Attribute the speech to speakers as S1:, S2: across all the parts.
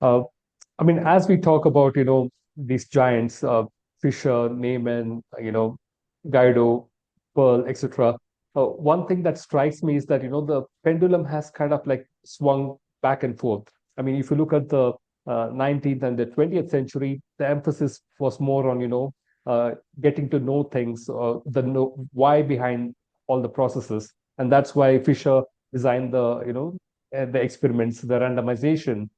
S1: Uh, I mean, as we talk about, these giants, Fisher, Neyman, Guido, Pearl, etc. One thing that strikes me is that, the pendulum has kind of like swung back and forth. I mean, if you look at the 19th and the 20th century, the emphasis was more on, getting to know things, the why behind all the processes. And that's why Fisher designed the experiments, the randomization.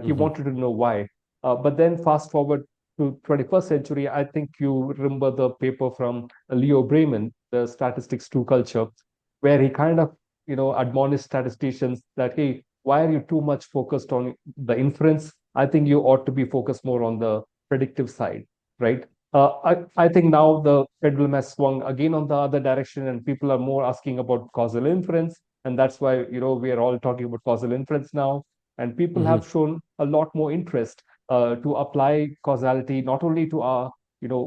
S1: He
S2: Hmm.
S1: wanted to know why. But then fast forward to 21st century, I think you remember the paper from Leo Bremen, the Statistics to Culture, where he kind of, admonished statisticians that, hey, why are you too much focused on the inference? I think you ought to be focused more on the predictive side, right? I think now the pendulum has swung again on the other direction, and people are more asking about causal inference. And that's why, we are all talking about causal inference now. And people
S2: Hmm.
S1: have shown a lot more interest to apply causality not only to our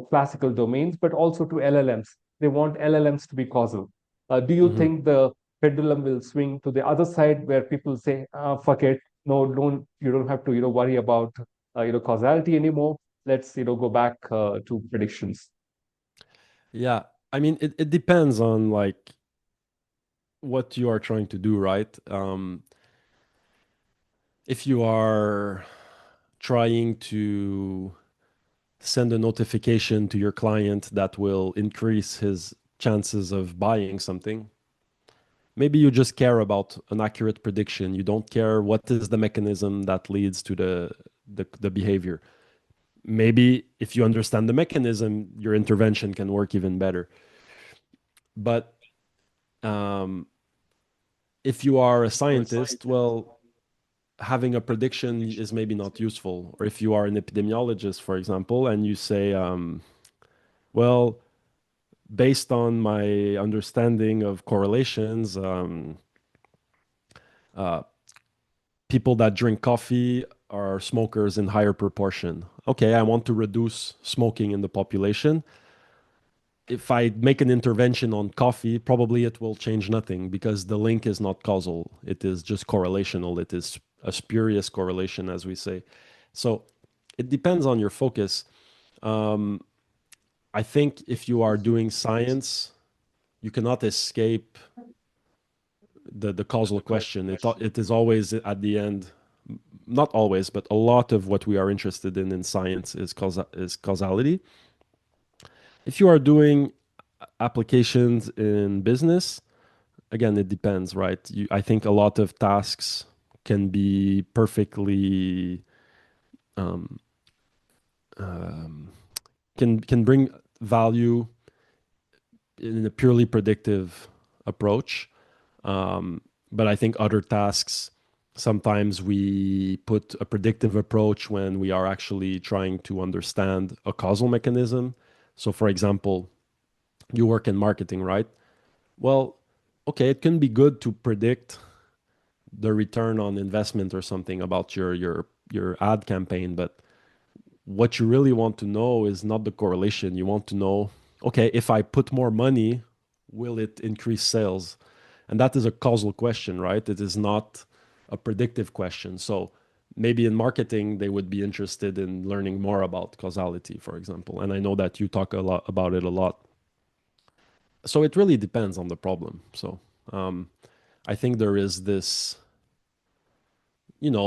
S1: classical domains but also to LLMs. They want LLMs to be causal. Do you
S2: Hmm.
S1: think the pendulum will swing to the other side where people say, "Fuck it, no, don't you don't have to worry about causality anymore. Let's go back to predictions."
S2: Yeah, I mean, it depends on like what you are trying to do, right? If you are trying to send a notification to your client that will increase his chances of buying something, maybe you just care about an accurate prediction. You don't care what is the mechanism that leads to the behavior. Maybe if you understand the mechanism, your intervention can work even better. But um, if you are a scientist, well, having a prediction is maybe not useful. Or if you are an epidemiologist, for example, and you say, well, based on my understanding of correlations, uh, people that drink coffee are smokers in higher proportion. Okay, I want to reduce smoking in the population. If I make an intervention on coffee, probably it will change nothing because the link is not causal. It is just correlational. It is a spurious correlation, as we say. So it depends on your focus. Um, I think if you are doing science, you cannot escape the causal question. It is always at the end, not always, but a lot of what we are interested in science is causality. If you are doing applications in business, again, it depends, right? I think a lot of tasks can be perfectly um, um, can bring value in a purely predictive approach. Um, but I think other tasks, sometimes we put a predictive approach when we are actually trying to understand a causal mechanism. So, for example, you work in marketing, right? Well, okay, it can be good to predict the return on investment or something about your ad campaign, but what you really want to know is not the correlation. You want to know, okay, if I put more money, will it increase sales? And that is a causal question, right? It is not a predictive question. So maybe in marketing, they would be interested in learning more about causality, for example. And I know that you talk a lot about it a lot. So it really depends on the problem. So um, I think there is this,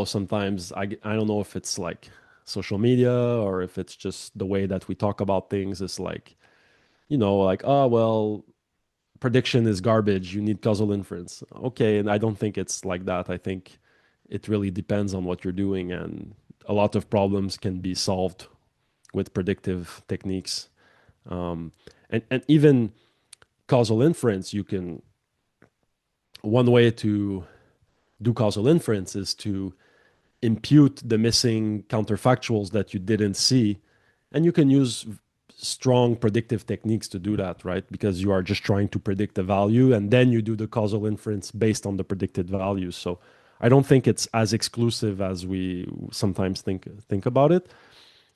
S2: sometimes I don't know if it's like social media or if it's just the way that we talk about things. It's like, like, oh, well, prediction is garbage. You need causal inference. Okay. And I don't think it's like that. I think it really depends on what you're doing. And a lot of problems can be solved with predictive techniques. Um, and even causal inference, one way to do causal inference is to impute the missing counterfactuals that you didn't see. And you can use strong predictive techniques to do that, right? Because you are just trying to predict the value and then you do the causal inference based on the predicted values. So I don't think it's as exclusive as we sometimes think about it.